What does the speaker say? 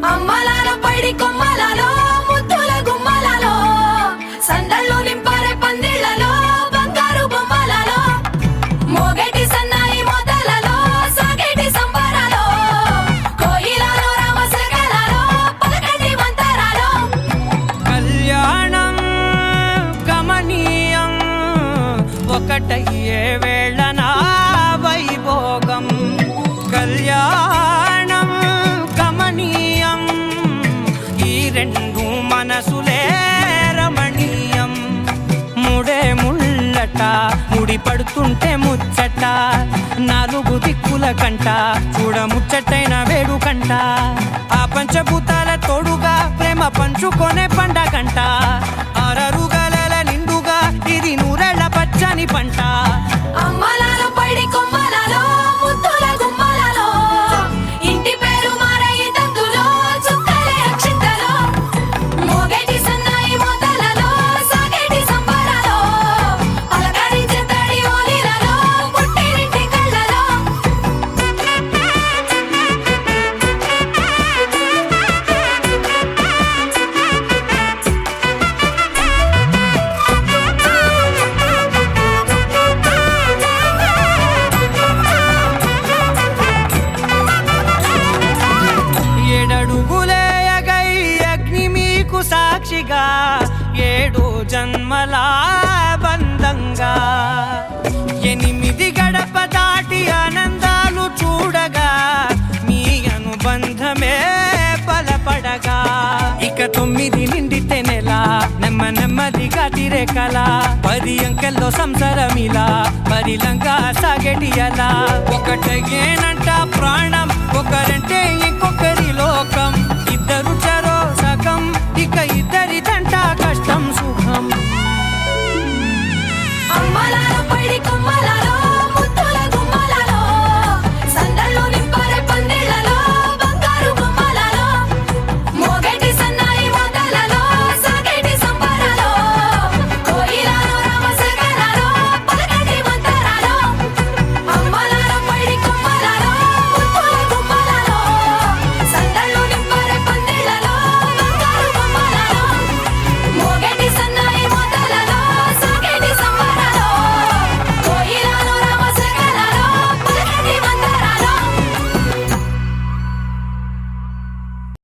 అమ్మలాలో పడి కొమ్మలలో ముద్దుల గుమ్మలలో సందళ్ళు నింపారే పందిళ్లలో బంగారు బొమ్మలలో మోగేటి సన్నాయి మోతలలో సాగేటి సంబరాలో కోయిలలో రామసగలలో పలకటి మంతరాలో కళ్యాణం గమనీయం ఒకటయ్యే వేళన వైభోగం కళ్యాణం గమనీయం ఈ రెండు మనసులే రమణీయం ముడే ముళ్ళట ముడి పడుతుంటే ముచ్చట నాలుగు దిక్కుల కంట చూడ ముచ్చటైన వేడుకంట ఆ పంచభూతాల తోడుగా ప్రేమ పంచుకొనే పండగంట ఆరరుగల నిండుగా ఇది నూరెళ్ళ పచ్చని పంట అమ్మలాలో పడి కొమ్మలలో ముద్దుల గుమ్మలలో ఇంటి పేరు మారయి తందులో చుక్కలే అక్షింతలో మోగేటి సన్నాయి మోతలలో సాగేటి సంబరాలో పలకరించే తడి ఓలిలలో పుట్టినింటి కళ్ళలో ఏడడుగులేయగై అగ్ని మీకు సాక్షిగా ఏడు జన్మల బంధంగా ఎనిమిది గడప దాటి ఆనందాలు చూడగా మీ అనుబంధమే బలపడగా ఇక 9 నిండితే నెల నెమ్మదిగా తిరే కల 10 అంకెల్లో సంసారమిలా పరిలంగా సాగేటి అలా ఒకటేనంట ప్రాణం ఒకరంటే ఇంకొక